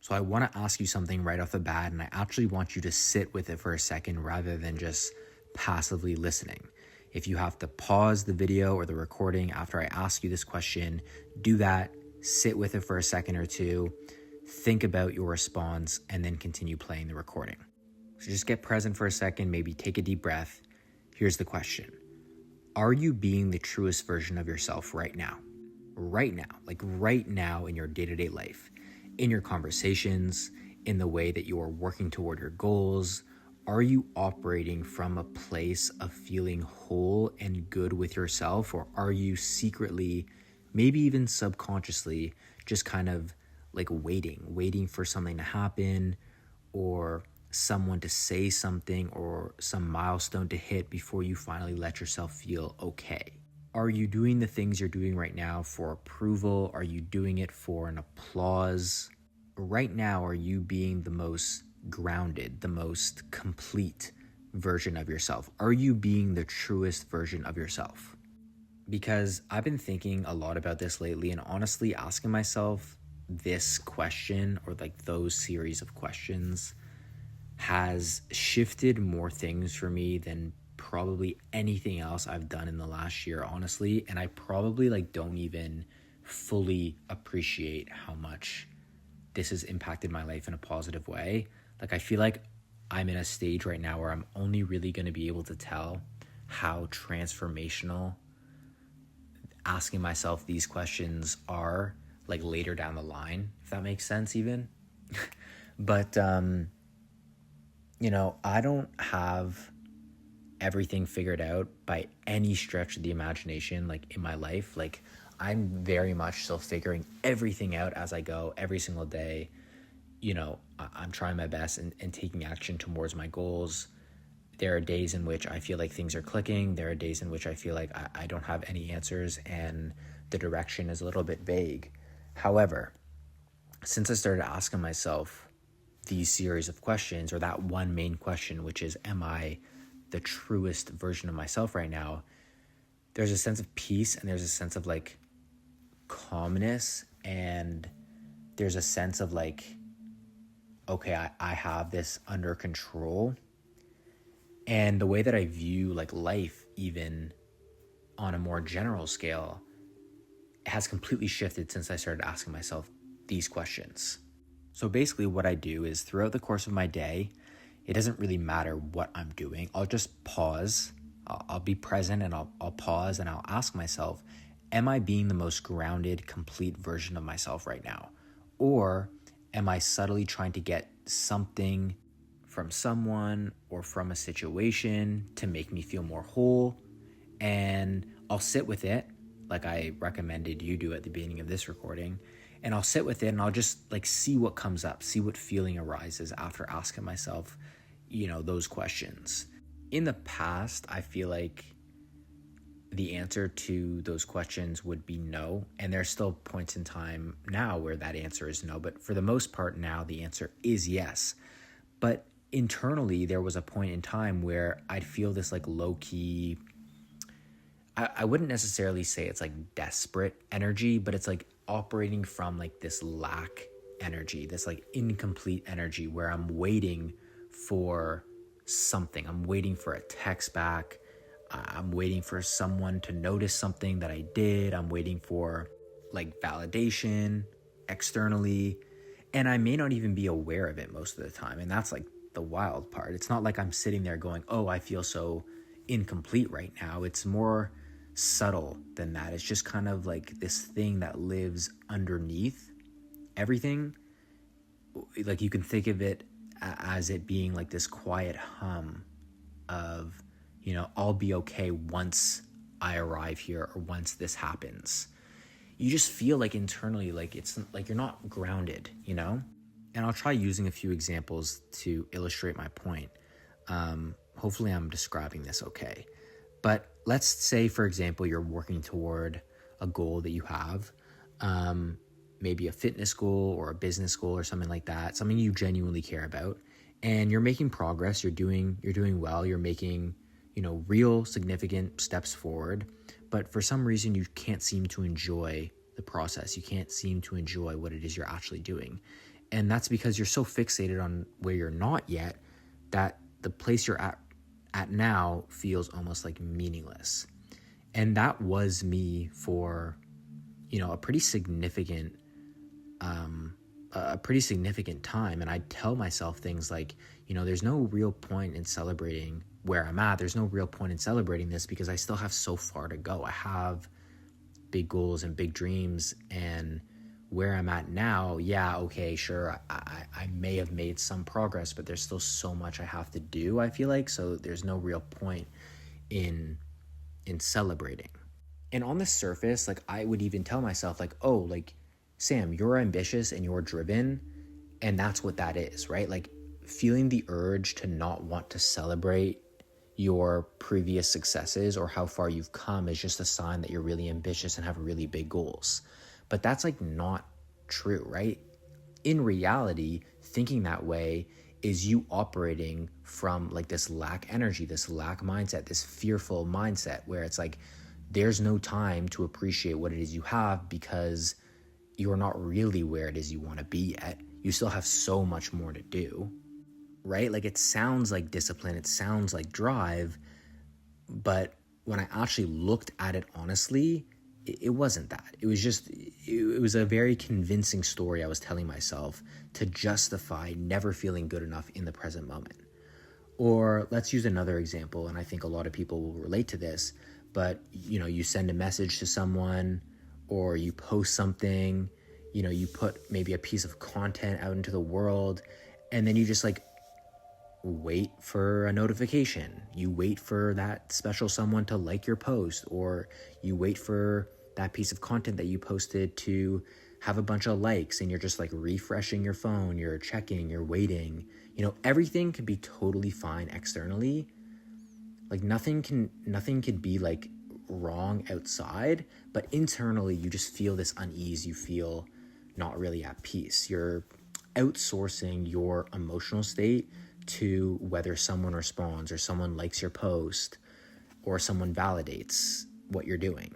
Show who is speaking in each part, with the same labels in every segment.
Speaker 1: So I want to ask you something right off the bat, and I actually want you to sit with it for a second rather than just passively listening. If you have to pause the video or the recording after I ask you this question, do that, sit with it for a second or two, think about your response, and then continue playing the recording. So just get present for a second, maybe take a deep breath. Here's the question. Are you being the truest version of yourself right now? Right now, like right now in your day-to-day life, in your conversations, in the way that you are working toward your goals? Are you operating from a place of feeling whole and good with yourself, or are you secretly, maybe even subconsciously, just kind of like waiting for something to happen or someone to say something or some milestone to hit before you finally let yourself feel okay? Are you doing the things you're doing right now for approval? Are you doing it for an applause? Right now, are you being the most grounded, the most complete version of yourself? Are you being the truest version of yourself? Because I've been thinking a lot about this lately, and honestly asking myself this question, or like those series of questions, has shifted more things for me than probably anything else I've done in the last year, honestly. And I probably don't even fully appreciate how much this has impacted my life in a positive way. I feel like I'm in a stage right now where I'm only really going to be able to tell how transformational asking myself these questions are later down the line, if that makes sense even. But I don't have everything figured out by any stretch of the imagination in my life. I'm very much still figuring everything out as I go every single day. I'm trying my best and taking action towards my goals. There are days in which I feel like things are clicking. There are days in which I feel like I don't have any answers and the direction is a little bit vague. However, since I started asking myself these series of questions, or that one main question, which is, am I the truest version of myself right now? There's a sense of peace and there's a sense of calmness, and there's a sense of okay, I have this under control. And the way that I view life, even on a more general scale, has completely shifted since I started asking myself these questions. So basically what I do is, throughout the course of my day, it doesn't really matter what I'm doing. I'll just pause. I'll be present, and I'll pause, and I'll ask myself, am I being the most grounded, complete version of myself right now? Or am I subtly trying to get something from someone or from a situation to make me feel more whole? And I'll sit with it, like I recommended you do at the beginning of this recording. And I'll sit with it, and I'll just see what comes up, see what feeling arises after asking myself, those questions. In the past, I feel like the answer to those questions would be no. And there's still points in time now where that answer is no. But for the most part now, the answer is yes. But internally, there was a point in time where I'd feel this low-key, I wouldn't necessarily say it's desperate energy, but it's operating from this lack energy, this incomplete energy, where I'm waiting for something. I'm waiting for a text back. I'm waiting for someone to notice something that I did. I'm waiting for validation externally. And I may not even be aware of it most of the time. And that's the wild part. It's not like I'm sitting there going, oh, I feel so incomplete right now. It's more subtle than that. It's just kind of this thing that lives underneath everything. You can think of it as it being this quiet hum of, I'll be okay once I arrive here, or once this happens. You just feel internally it's you're not grounded, And I'll try using a few examples to illustrate my point. Hopefully I'm describing this okay. But let's say, for example, you're working toward a goal that you have, maybe a fitness goal or a business goal or something like that, something you genuinely care about, and you're making progress. You're doing well. You're making, real significant steps forward. But for some reason, you can't seem to enjoy the process. You can't seem to enjoy what it is you're actually doing. And that's because you're so fixated on where you're not yet that the place you're at now feels almost like meaningless. And that was me for, a pretty significant time. And I'd tell myself things like, there's no real point in celebrating where I'm at. There's no real point in celebrating this because I still have so far to go. I have big goals and big dreams, and where I'm at now, yeah, okay, sure, I may have made some progress, but there's still so much I have to do, I feel like. So there's no real point in celebrating. And on the surface, like, I would even tell myself, like, oh, like, Sam, you're ambitious and you're driven, and that's what that is, right? Like, feeling the urge to not want to celebrate your previous successes or how far you've come is just a sign that you're really ambitious and have really big goals. But that's like not true, right? In reality, thinking that way is you operating from like this lack energy, this lack mindset, this fearful mindset where it's like there's no time to appreciate what it is you have because you're not really where it is you want to be yet. You still have so much more to do, right? Like, it sounds like discipline, it sounds like drive, but when I actually looked at it honestly, it wasn't that. It was a very convincing story I was telling myself to justify never feeling good enough in the present moment. Or let's use another example, and I think a lot of people will relate to this, but you send a message to someone or you post something, you put maybe a piece of content out into the world, and then you just like wait for a notification. You wait for that special someone to like your post, or you wait for that piece of content that you posted to have a bunch of likes, and you're just like refreshing your phone, you're checking, you're waiting. Everything can be totally fine externally. Like nothing could be like wrong outside, but internally you just feel this unease. You feel not really at peace. You're outsourcing your emotional state to whether someone responds or someone likes your post or someone validates what you're doing.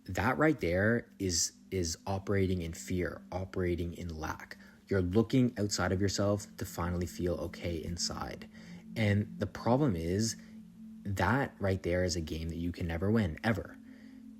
Speaker 1: That right there is operating in fear, operating in lack. You're looking outside of yourself to finally feel okay inside. And the problem is that right there is a game that you can never win, ever.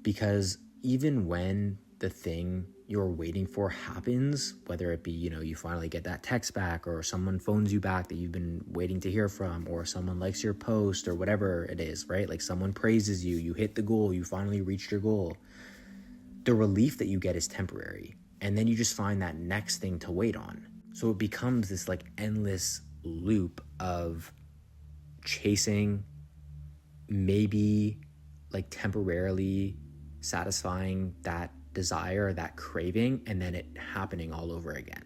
Speaker 1: Because even when the thing you're waiting for happens, whether it be, you finally get that text back, or someone phones you back that you've been waiting to hear from, or someone likes your post, or whatever it is, right? Like someone praises you, you hit the goal, you finally reached your goal. The relief that you get is temporary. And then you just find that next thing to wait on. So it becomes this like endless loop of chasing, maybe like temporarily satisfying that desire, that craving, and then it happening all over again.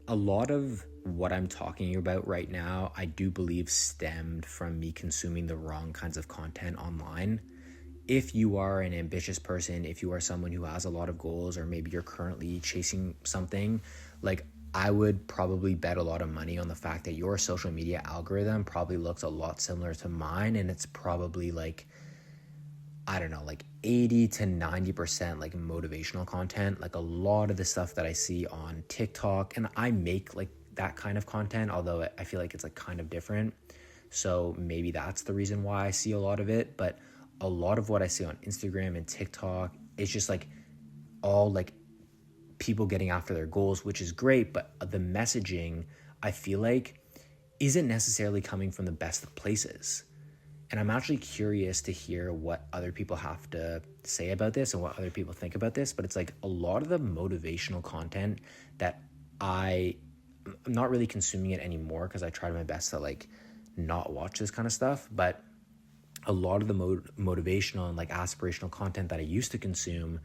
Speaker 1: A lot of what I'm talking about right now, I do believe stemmed from me consuming the wrong kinds of content online. If you are an ambitious person, if you are someone who has a lot of goals, or maybe you're currently chasing something, like I would probably bet a lot of money on the fact that your social media algorithm probably looks a lot similar to mine, and it's probably like, I don't know, like 80 to 90% like motivational content. Like a lot of the stuff that I see on TikTok, and I make like that kind of content, although I feel like it's like kind of different. So maybe that's the reason why I see a lot of it. But a lot of what I see on Instagram and TikTok is just like all like people getting after their goals, which is great. But the messaging, I feel like, isn't necessarily coming from the best of places. And I'm actually curious to hear what other people have to say about this and what other people think about this. But it's like a lot of the motivational content that I'm not really consuming it anymore because I try my best to like not watch this kind of stuff. But a lot of the motivational and like aspirational content that I used to consume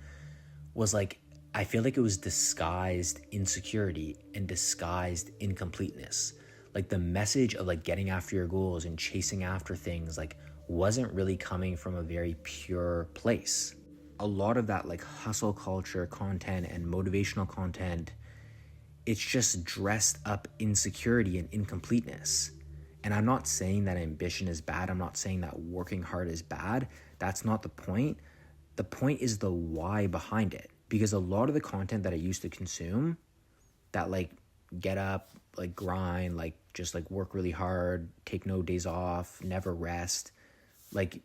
Speaker 1: was like, I feel like it was disguised insecurity and disguised incompleteness. Like the message of like getting after your goals and chasing after things like wasn't really coming from a very pure place. A lot of that like hustle culture content and motivational content, it's just dressed up insecurity and incompleteness. And I'm not saying that ambition is bad. I'm not saying that working hard is bad. That's not the point. The point is the why behind it. Because a lot of the content that I used to consume that like get up, like grind, like just like work really hard, take no days off, never rest. Like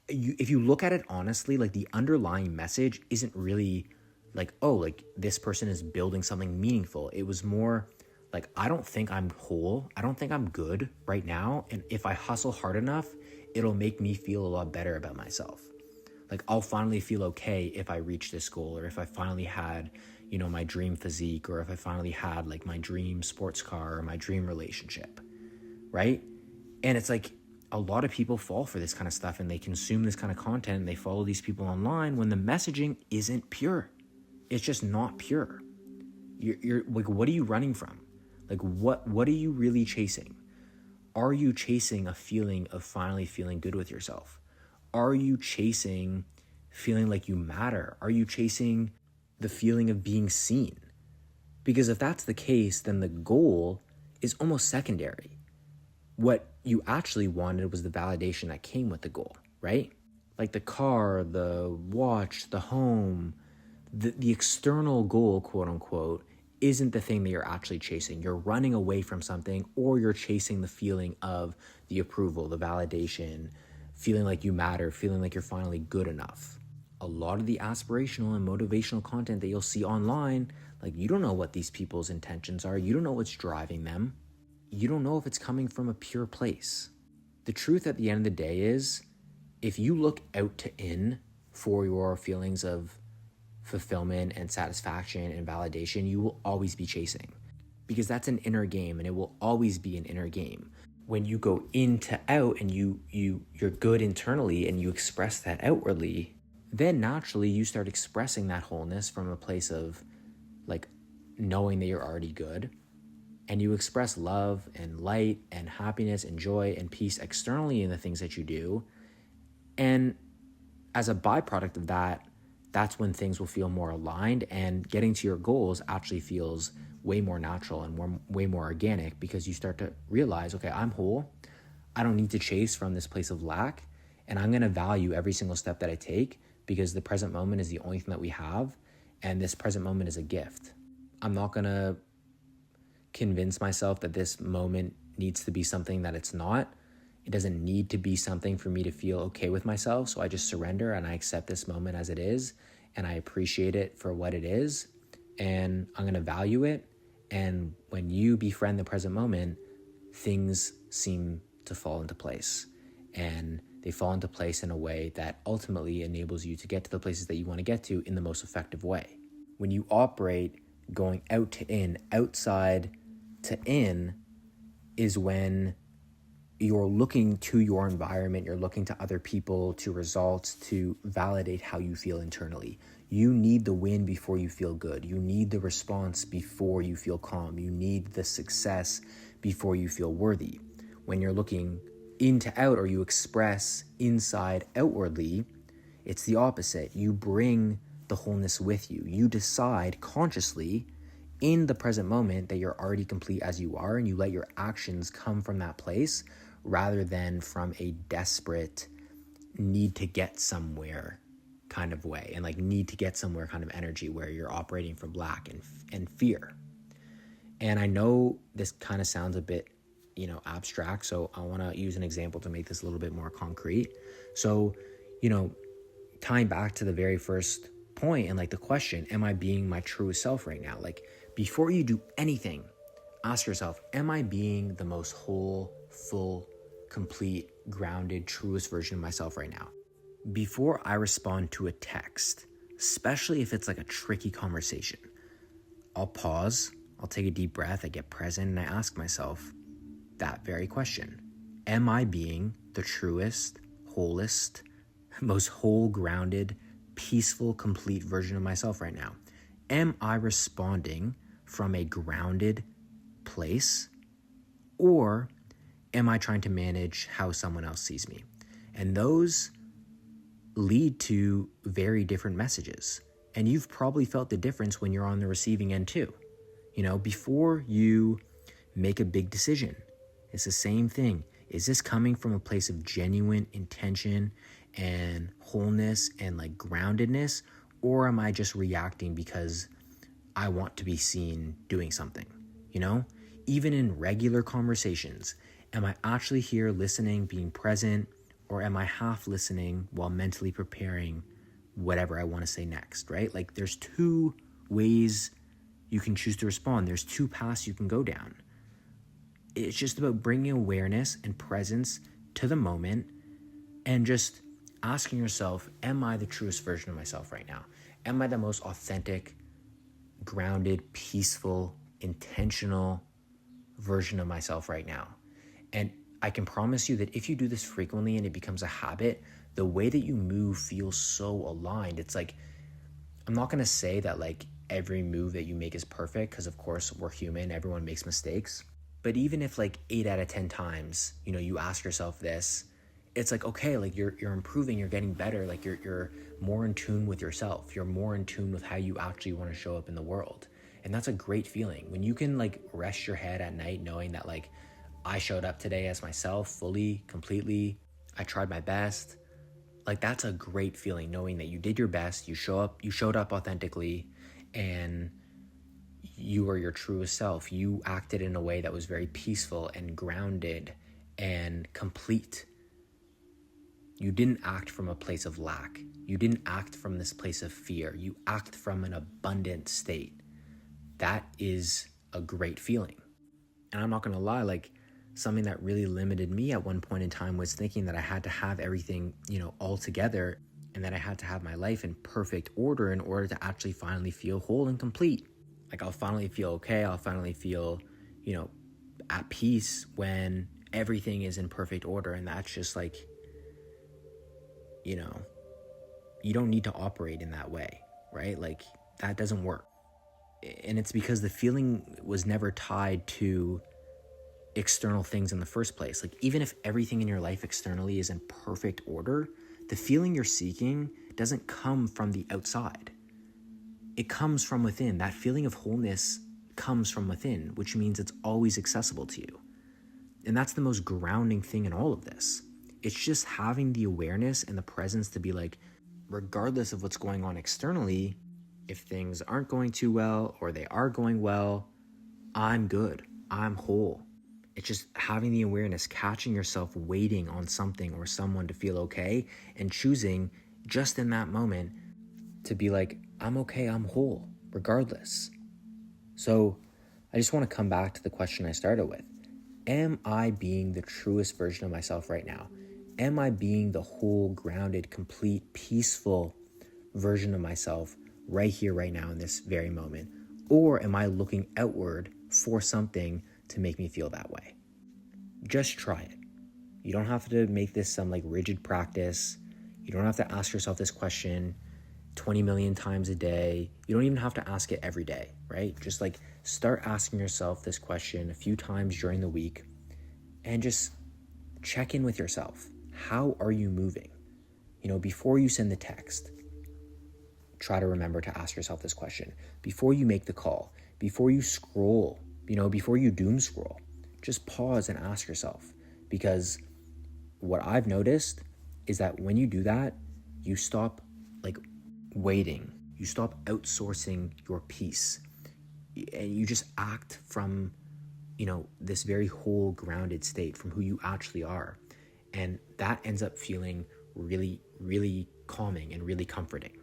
Speaker 1: if you look at it honestly, like the underlying message isn't really like, oh, like this person is building something meaningful. It was more like, I don't think I'm whole. I don't think I'm good right now. And if I hustle hard enough, it'll make me feel a lot better about myself. Like I'll finally feel okay if I reach this goal, or if I finally had, my dream physique, or if I finally had like my dream sports car or my dream relationship, right? And it's like a lot of people fall for this kind of stuff, and they consume this kind of content, and they follow these people online when the messaging isn't pure. It's just not pure. You're like, what are you running from? Like what are you really chasing? Are you chasing a feeling of finally feeling good with yourself? Are you chasing feeling like you matter? Are you chasing the feeling of being seen? Because if that's the case, then the goal is almost secondary. What you actually wanted was the validation that came with the goal, right? Like the car, the watch, the home, the external goal, quote unquote, isn't the thing that you're actually chasing. You're running away from something, or you're chasing the feeling of the approval, the validation, feeling like you matter, feeling like you're finally good enough. A lot of the aspirational and motivational content that you'll see online, like you don't know what these people's intentions are. You don't know what's driving them. You don't know if it's coming from a pure place. The truth at the end of the day is, if you look out to in for your feelings of fulfillment and satisfaction and validation, you will always be chasing, because that's an inner game, and it will always be an inner game. When you go in to out and you're good internally and you express that outwardly, then naturally you start expressing that wholeness from a place of like knowing that you're already good, and you express love and light and happiness and joy and peace externally in the things that you do. And as a byproduct of that, that's when things will feel more aligned, and getting to your goals actually feels way more natural and way more organic, because you start to realize, okay, I'm whole. I don't need to chase from this place of lack, and I'm going to value every single step that I take, because the present moment is the only thing that we have, and this present moment is a gift. I'm not going to convince myself that this moment needs to be something that it's not. It doesn't need to be something for me to feel okay with myself. So I just surrender and I accept this moment as it is, and I appreciate it for what it is, and I'm going to value it. And when you befriend the present moment, things seem to fall into place, and they fall into place in a way that ultimately enables you to get to the places that you want to get to in the most effective way. When you operate going out to in, outside to in, is when you're looking to your environment, you're looking to other people, to results, to validate how you feel internally. You need the win before you feel good. You need the response before you feel calm. You need the success before you feel worthy. When you're looking in to out, or you express inside outwardly, it's the opposite. You bring the wholeness with you. You decide consciously in the present moment that you're already complete as you are, and you let your actions come from that place rather than from a desperate need to get somewhere kind of way, and like need to get somewhere kind of energy where you're operating from lack and fear. And I know this kind of sounds a bit, abstract, so I want to use an example to make this a little bit more concrete. So, tying back to the very first point and like the question, am I being my truest self right now? Like, before you do anything, ask yourself, am I being the most whole, full, complete, grounded, truest version of myself right now? Before I respond to a text, especially if it's like a tricky conversation, I'll pause, I'll take a deep breath, I get present, and I ask myself that very question. Am I being the truest, wholest, most whole, grounded, peaceful, complete version of myself right now? Am I responding from a grounded place, or am I trying to manage how someone else sees me? And those lead to very different messages. And you've probably felt the difference when you're on the receiving end too. Before you make a big decision, it's the same thing. Is this coming from a place of genuine intention and wholeness and like groundedness? Or am I just reacting because I want to be seen doing something, you know? Even in regular conversations, am I actually here listening, being present, or am I half listening while mentally preparing whatever I want to say next, right? Like there's two ways you can choose to respond. There's two paths you can go down. It's just about bringing awareness and presence to the moment and just asking yourself, am I the truest version of myself right now? Am I the most authentic, grounded, peaceful, intentional version of myself right now? And I can promise you that if you do this frequently and it becomes a habit, the way that you move feels so aligned. It's like, I'm not going to say that like every move that you make is perfect, because of course we're human, everyone makes mistakes. But even if like 8 out of 10 times, you ask yourself this, it's like, okay, like you're improving, you're getting better, like you're more in tune with yourself, you're more in tune with how you actually want to show up in the world. And that's a great feeling when you can like rest your head at night knowing that like I showed up today as myself fully, completely, I tried my best. Like that's a great feeling, knowing that you did your best, you showed up authentically, and you are your truest self. You acted in a way that was very peaceful and grounded and complete. You didn't act from a place of lack. You didn't act from this place of fear. You act from an abundant state. That is a great feeling. And I'm not going to lie, like something that really limited me at one point in time was thinking that I had to have everything, all together, and that I had to have my life in perfect order in order to actually finally feel whole and complete. Like I'll finally feel okay. I'll finally feel, at peace when everything is in perfect order. And that's just like, you don't need to operate in that way, right? Like that doesn't work. And it's because the feeling was never tied to external things in the first place. Like even if everything in your life externally is in perfect order, the feeling you're seeking doesn't come from the outside. It comes from within. That feeling of wholeness comes from within, which means it's always accessible to you. And that's the most grounding thing in all of this. It's just having the awareness and the presence to be like, regardless of what's going on externally, if things aren't going too well or they are going well, I'm good. I'm whole. It's just having the awareness, catching yourself waiting on something or someone to feel okay, and choosing just in that moment to be like, I'm okay, I'm whole, regardless. So I just want to come back to the question I started with. Am I being the truest version of myself right now? Am I being the whole, grounded, complete, peaceful version of myself right here, right now, in this very moment? Or am I looking outward for something to make me feel that way? Just try it. You don't have to make this some like rigid practice. You don't have to ask yourself this question 20 million times a day. You don't even have to ask it every day, right? Just like start asking yourself this question a few times during the week and just check in with yourself. How are you moving? Before you send the text, try to remember to ask yourself this question. Before you make the call, before you scroll, before you doom scroll, just pause and ask yourself. Because what I've noticed is that when you do that, you stop like waiting. You stop outsourcing your peace. And you just act from, this very whole grounded state from who you actually are. And that ends up feeling really, really calming and really comforting.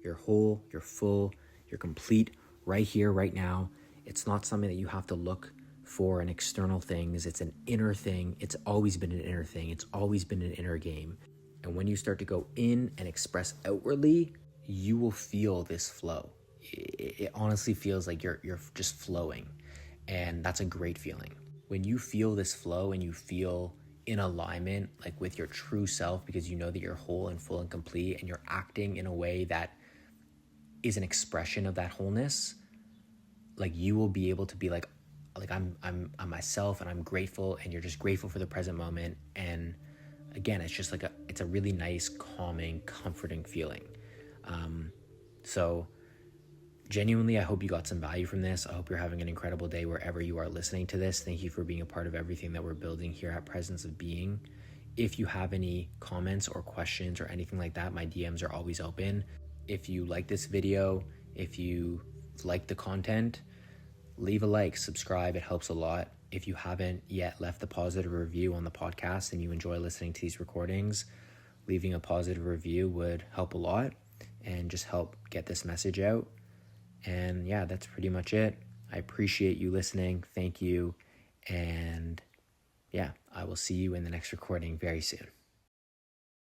Speaker 1: You're whole, you're full, you're complete right here, right now. It's not something that you have to look for in external things. It's an inner thing. It's always been an inner thing. It's always been an inner game. And when you start to go in and express outwardly, you will feel this flow. It honestly feels like you're just flowing. And that's a great feeling. When you feel this flow and you feel in alignment, like with your true self, because you know that you're whole and full and complete, and you're acting in a way that is an expression of that wholeness, like you will be able to be like I'm myself, and I'm grateful, and you're just grateful for the present moment. And again, it's just like it's a really nice, calming, comforting feeling. So genuinely, I hope you got some value from this. I hope you're having an incredible day wherever you are listening to this. Thank you for being a part of everything that we're building here at Presence of Being. If you have any comments or questions or anything like that, my DMs are always open. If you like this video, if you like the content, leave a like, subscribe. It helps a lot. If you haven't yet left a positive review on the podcast and you enjoy listening to these recordings, leaving a positive review would help a lot and just help get this message out. And yeah, that's pretty much it. I appreciate you listening. Thank you. And yeah, I will see you in the next recording very soon.